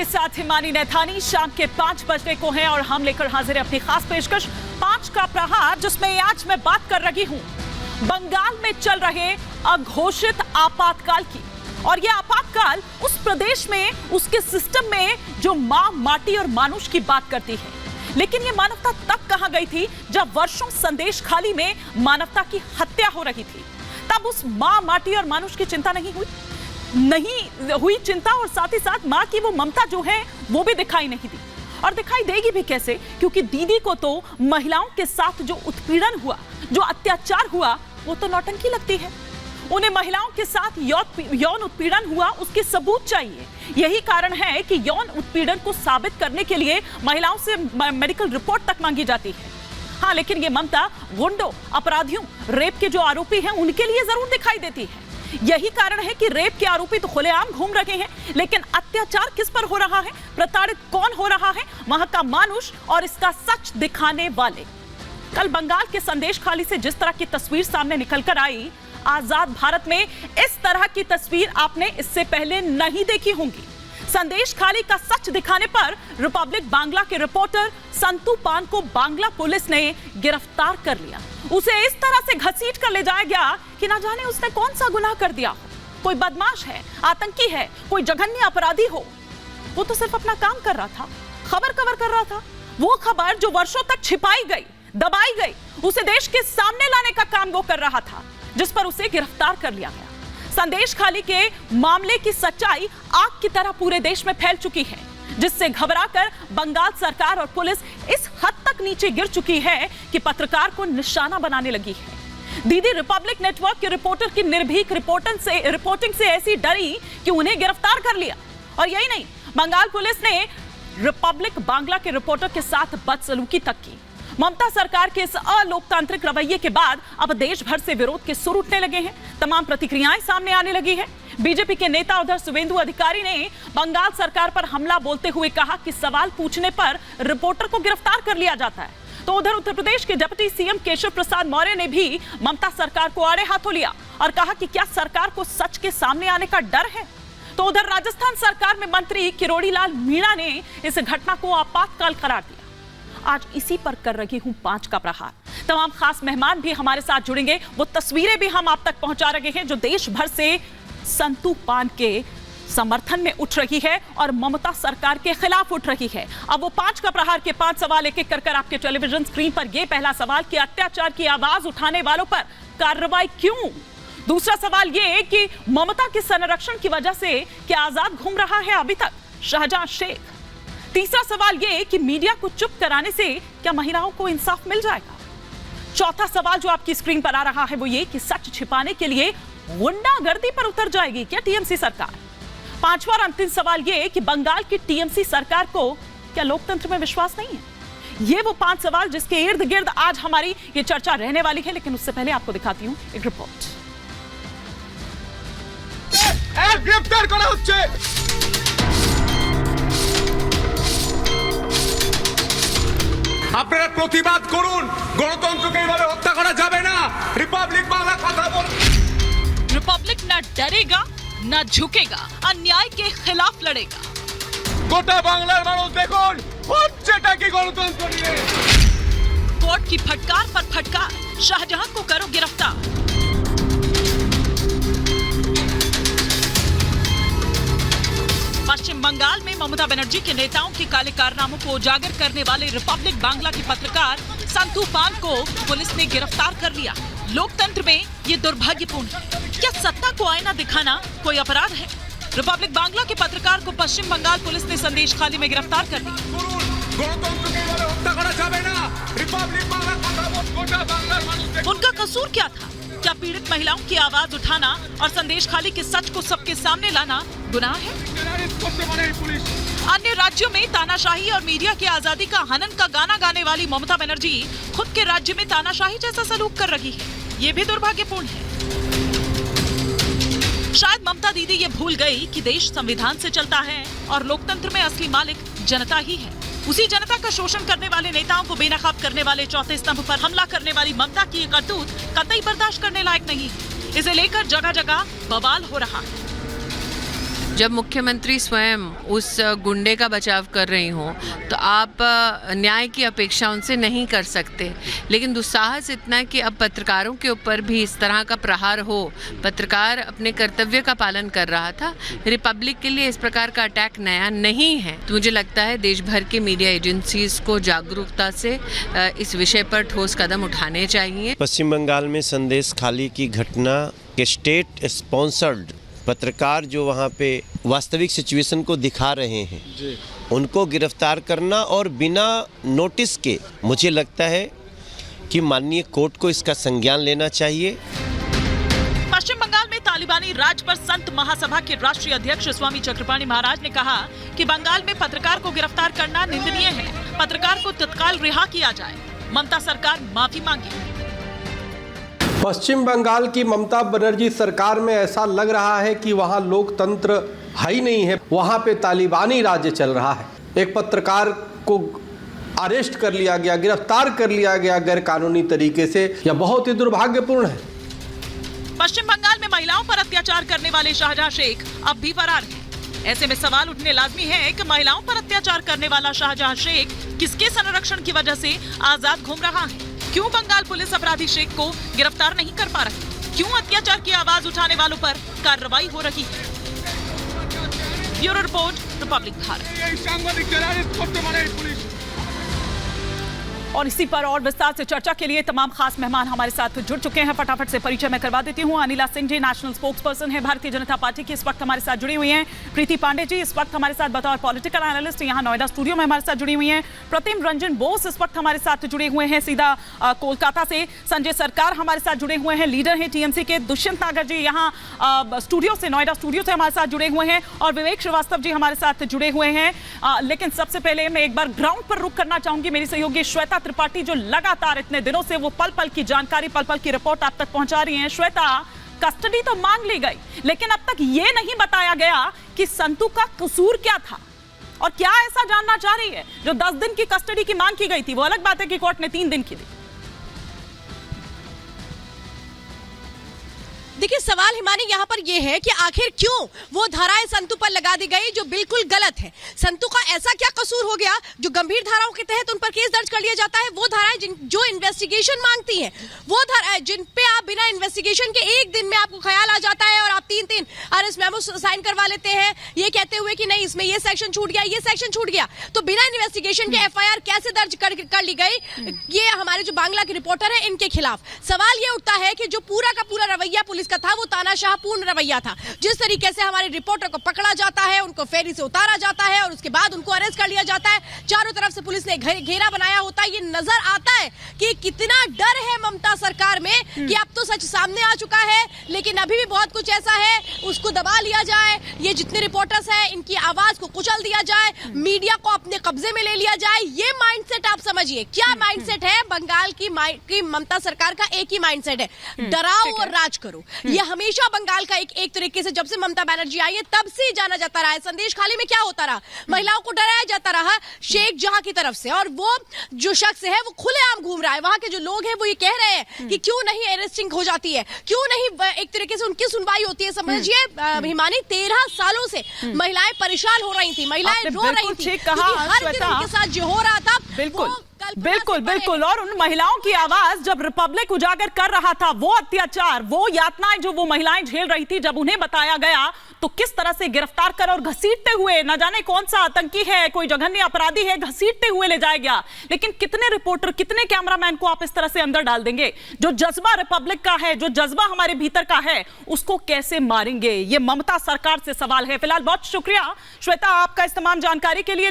आपके साथ हिमानी नैथानी। शाम के 5 बजने को हैं और हम लेकर हाजिर हैं अपनी खास पेशकश 5 का प्रहार, जिसमें आज मैं बात कर रही हूं बंगाल में चल रहे अघोषित आपातकाल की। और यह आपातकाल उस प्रदेश में, उसके सिस्टम में जो मां, माटी और मानुष की बात करती है। लेकिन यह मानवता तब कहां गई थी जब वर्षों संदेश खाली में मानवता की हत्या हो रही थी। तब उस मां, माटी और मानुष की चिंता नहीं हुई चिंता, और साथ ही साथ मां की वो ममता जो है वो भी दिखाई नहीं दी। और दिखाई देगी भी कैसे, क्योंकि दीदी को तो महिलाओं के साथ जो उत्पीड़न हुआ, जो अत्याचार हुआ, वो तो नौटंकी लगती है। उन्हें महिलाओं के साथ यौन उत्पीड़न हुआ, उसके सबूत चाहिए। यही कारण है कि यौन उत्पीड़न को साबित करने के लिए महिलाओं से मेडिकल रिपोर्ट तक मांगी जाती है। हाँ, लेकिन ये ममता गुंडों, अपराधियों, रेप के जो आरोपी हैं उनके लिए जरूर दिखाई देती है। यही कारण है कि रेप के आरोपी तो खुलेआम घूम रहे हैं, लेकिन अत्याचार किस पर हो रहा है, प्रताड़ित कौन हो रहा है, वहां का मानुष और इसका सच दिखाने वाले। कल बंगाल के संदेश खाली से जिस तरह की तस्वीर सामने निकलकर आई, आजाद भारत में इस तरह की तस्वीर आपने इससे पहले नहीं देखी होंगी। संदेश खाली का सच दिखाने पर रिपब्लिक बांग्ला के रिपोर्टर संतू पान को बांग्ला पुलिस ने गिरफ्तार कर लिया। उसे इस तरह से घसीट कर ले जाया गया कि ना जाने उसने कौन सा गुनाह कर दिया हो। कोई बदमाश है, आतंकी है, कोई जघन्य अपराधी हो। वो तो सिर्फ अपना काम कर रहा था, खबर कवर कर रहा था। वो खबर जो वर्षों तक छिपाई गई, दबाई गई, उसे देश के सामने लाने का काम वो कर रहा था, जिस पर उसे गिरफ्तार कर लिया गया। संदेश खाली के मामले की सच्चाई आग की तरह पूरे देश में फैल चुकी है, जिससे घबराकर बंगाल सरकार और पुलिस इस हद तक नीचे गिर चुकी है कि पत्रकार को निशाना बनाने लगी है। दीदी रिपब्लिक नेटवर्क के रिपोर्टर की निर्भीक रिपोर्टिंग से ऐसी डरी कि उन्हें गिरफ्तार कर लिया। और यही नहीं, बंगाल पुलिस ने रिपब्लिक बांग्ला के रिपोर्टर के साथ बदसलूकी तक की। ममता सरकार के इस अलोकतांत्रिक रवैये के बाद अब देश भर से विरोध के सुर उठने लगे हैं, तमाम प्रतिक्रियाएं सामने आने लगी हैं। बीजेपी के नेता उधर शुवेंदु अधिकारी ने बंगाल सरकार पर हमला बोलते हुए कहा कि सवाल पूछने पर रिपोर्टर को गिरफ्तार कर लिया जाता है। तो उधर उत्तर प्रदेश के डिप्टी सीएम केशव प्रसाद मौर्य ने भी ममता सरकार को आड़े हाथों लिया और कहा कि क्या सरकार को सच के सामने आने का डर है। तो उधर राजस्थान सरकार में मंत्री किरोड़ी लाल मीणा ने इस घटना को आपातकाल करार दिया। आज इसी पर कर रही हूं 5 का प्रहार। तमाम खास मेहमान भी हमारे साथ जुड़ेंगे, वो तस्वीरें भी हम आप तक पहुंचा रहे हैं जो देश भर से संतू पान के समर्थन में उठ रही है और ममता सरकार के खिलाफ उठ रही है। अब वो 5 का प्रहार के 5 सवाल एक एक कर आपके टेलीविजन स्क्रीन पर। ये पहला सवाल कि अत्याचार की आवाज उठाने वालों पर कार्रवाई क्यों? दूसरा सवाल ये कि ममता के संरक्षण की वजह से क्या आजाद घूम रहा है अभी तक शाहजहां शेख? तीसरा सवाल ये कि मीडिया को चुप कराने से क्या महिलाओं को इंसाफ मिल जाएगा? चौथा सवाल जो आपकी स्क्रीन पर आ रहा है वो ये कि सच छिपाने के लिए गुंडागर्दी पर उतर जाएगी क्या टीएमसी सरकार? पांचवा और अंतिम सवाल ये कि बंगाल की टीएमसी सरकार को क्या लोकतंत्र में विश्वास नहीं है? ये वो 5 सवाल जिसके इर्द गिर्द आज हमारी ये चर्चा रहने वाली है। लेकिन उससे पहले आपको दिखाती हूं एक रिपोर्ट। গ্রেফতার করা হচ্ছে। আপনারা প্রতিবাদ করুন, গণতন্ত্রকে এইভাবে হত্যা করা যাবে না। রিপাবলিক বাংলা কথা বল। रिपब्लिक न डरेगा न झुकेगा, अन्याय के खिलाफ लड़ेगा। গোটা বাংলার মানুষ দেখুন হচ্ছেটা কি গণতন্ত্র নিয়ে। कोर्ट की फटकार पर फटकार, शाहजहां को करो गिरफ्तार। पश्चिम बंगाल में ममता बनर्जी के नेताओं के काले कारनामों को उजागर करने वाले रिपब्लिक बांग्ला के पत्रकार संतू पान को पुलिस ने गिरफ्तार कर लिया। लोकतंत्र में ये दुर्भाग्यपूर्ण है। क्या सत्ता को आईना दिखाना कोई अपराध है? रिपब्लिक बांग्ला के पत्रकार को पश्चिम बंगाल पुलिस ने संदेश खाली में गिरफ्तार कर लिया। उनका कसूर क्या था? क्या पीड़ित महिलाओं की आवाज उठाना और संदेश खाली के सच को सबके सामने लाना गुनाह है? अन्य राज्यों में तानाशाही और मीडिया की आजादी का हनन का गाना गाने वाली ममता बनर्जी खुद के राज्य में तानाशाही जैसा सलूक कर रही है। ये भी दुर्भाग्यपूर्ण है। शायद ममता दीदी ये भूल गई कि देश संविधान से चलता है और लोकतंत्र में असली मालिक जनता ही है। उसी जनता का शोषण करने वाले नेताओं को बेनकाब करने वाले चौथे स्तंभ पर हमला करने वाली ममता की करतूत कतई बर्दाश्त करने लायक नहीं है। इसे लेकर जगह जगह बवाल हो रहा है। जब मुख्यमंत्री स्वयं उस गुंडे का बचाव कर रही हों तो आप न्याय की अपेक्षा उनसे नहीं कर सकते। लेकिन दुस्साहस इतना है कि अब पत्रकारों के ऊपर भी इस तरह का प्रहार हो। पत्रकार अपने कर्तव्य का पालन कर रहा था। रिपब्लिक के लिए इस प्रकार का अटैक नया नहीं है। तो मुझे लगता है देश भर के मीडिया एजेंसीज को जागरूकता से इस विषय पर ठोस कदम उठाने चाहिए। पश्चिम बंगाल में संदेश खाली की घटना के स्टेट स्पॉन्सर्ड पत्रकार जो वहाँ पे वास्तविक सिचुएशन को दिखा रहे हैं उनको गिरफ्तार करना और बिना नोटिस के, मुझे लगता है कि माननीय कोर्ट को इसका संज्ञान लेना चाहिए। पश्चिम बंगाल में तालिबानी राज पर संत महासभा के राष्ट्रीय अध्यक्ष स्वामी चक्रपाणी महाराज ने कहा कि बंगाल में पत्रकार को गिरफ्तार करना निंदनीय है। पत्रकार को तत्काल रिहा किया जाए। ममता सरकार माफी मांगे। पश्चिम बंगाल की ममता बनर्जी सरकार में ऐसा लग रहा है कि वहां लोकतंत्र है ही नहीं है, वहां पे तालिबानी राज्य चल रहा है। एक पत्रकार को अरेस्ट कर लिया गया, गिरफ्तार कर लिया गया गैर कानूनी तरीके से। यह बहुत ही दुर्भाग्यपूर्ण है। पश्चिम बंगाल में महिलाओं पर अत्याचार करने वाले शाहजहां शेख अब भी फरार हैं। ऐसे में सवाल उठने लाजमी है कि महिलाओं पर अत्याचार करने वाला शाहजहां शेख किसके संरक्षण की वजह से आजाद घूम रहा है? क्यों बंगाल पुलिस अपराधी शेख को गिरफ्तार नहीं कर पा रही? क्यों अत्याचार की आवाज उठाने वालों पर कार्रवाई हो रही है? Bureau report, Republic Bharat. और इसी पर और विस्तार से चर्चा के लिए तमाम खास मेहमान हमारे साथ जुड़ चुके हैं। फटाफट से परिचय मैं करवा देती हूं। Anila Singh ji national spokes person है भारतीय जनता पार्टी की, इस वक्त हमारे साथ जुड़ी हुई हैं। प्रीति पांडे जी इस वक्त हमारे साथ बतौर पॉलिटिकल एनालिस्ट यहाँ नोएडा स्टूडियो में हमारे साथ जुड़ी हुई हैं। प्रतिम रंजन बोस इस वक्त हमारे साथ जुड़े हुए हैं सीधा कोलकाता से। संजय सरकार हमारे साथ जुड़े हुए हैं, लीडर हैं टीएमसी के। दुष्यंत नागर जी यहाँ स्टूडियो से, नोएडा स्टूडियो से हमारे साथ जुड़े हुए हैं। और विवेक श्रीवास्तव जी हमारे साथ जुड़े हुए हैं। लेकिन सबसे पहले मैं एक बार ग्राउंड पर रुक करना चाहूंगी। मेरी सहयोगी श्वेता त्रिपाठी जो लगातार इतने दिनों से वो पल पल की जानकारी, पल पल की रिपोर्ट आप तक पहुंचा रही हैं। श्वेता, कस्टडी तो मांग ली गई, लेकिन अब तक ये नहीं बताया गया कि संतू का कसूर क्या था और क्या ऐसा जानना चाह रही है। जो 10 दिन की कस्टडी की मांग की गई थी, वो अलग बात है कि कोर्ट ने 3 दिन की दी। देखिए, सवाल हिमानी यहाँ पर यह है कि आखिर क्यों वो धाराएं संतू पर लगा दी गई जो बिल्कुल गलत है। संतू का ऐसा क्या कसूर हो गया जो गंभीर धाराओं के तहत उन पर केस दर्ज कर लिया जाता है? वो धाराएं जो इन्वेस्टिगेशन मांगती हैं, वो धाराएं जिन पे आप बिना इन्वेस्टिगेशन के एक दिन में आपको ख्याल आ जाता है और आप 3 अरेस्ट मेमो साइन करवा लेते हैं, ये कहते हुए कि नहीं इसमें ये सेक्शन छूट गया, ये सेक्शन छूट गया। तो बिना इन्वेस्टिगेशन के एफआईआर कैसे दर्ज कर ली गई? ये हमारे जो बांग्ला के रिपोर्टर है इनके खिलाफ सवाल ये उठता है कि जो पूरा का पूरा रवैया पुलिस का था वो तानाशाहपूर्ण रवैया था। जिस तरीके से हमारे रिपोर्टर को पकड़ा जाता है, उनको फेरी से उतारा जाता है और उसके बाद उनको अरेस्ट कर लिया जाता है, चारों तरफ से पुलिस ने घेरा बनाया होता है, ये नजर आता है कि कितना डर है ममता सरकार में कि अब तो सच सामने आ चुका है, लेकिन अभी भी बहुत कुछ ऐसा है उसको दबा लिया जाए, ये जितने रिपोर्टर्स हैं इनकी आवाज को कुचल दिया जाए, मीडिया को अपने कब्जे में ले लिया जाए। ये माइंडसेट आप समझिए क्या माइंडसेट है बंगाल की ममता सरकार का। एक ही माइंडसेट है, डराओ और राज करो। ये हमेशा बंगाल का एक तरीके से जब से ममता बनर्जी आई है तब से जाना जाता रहा है। संदेश खाली में क्या होता रहा? महिलाओं को डराया जाता रहा शेख जहां की तरफ से, और वो जो शख्स है वो खुलेआम घूम रहा है। वहां के जो लोग हैं वो ये कह रहे हैं कि क्यों नहीं अरेस्टिंग हो जाती है, क्यों नहीं एक तरीके से उनकी सुनवाई होती है। समझिए हिमानी, 13 सालों से महिलाएं परेशान हो रही थी, महिलाएं रो रही थी, हर दिन उनके साथ जो हो रहा था बिल्कुल। और उन महिलाओं की आवाज जब रिपब्लिक उजागर कर रहा था, वो अत्याचार, वो यातनाएं जो वो महिलाएं झेल रही थी, जब उन्हें बताया गया तो किस तरह से गिरफ्तार कर और घसीटते हुए, न जाने कौन सा आतंकी है, कोई जघन्य अपराधी है, घसीटते हुए ले जाया गया। लेकिन कितने रिपोर्टर, कितने कैमरामैन को आप इस तरह से अंदर डाल देंगे? जो जज्बा रिपब्लिक का है, जो जज्बा हमारे भीतर का है, उसको कैसे मारेंगे? ये ममता सरकार से सवाल है। फिलहाल बहुत शुक्रिया श्वेता आपका इस तमाम जानकारी के लिए।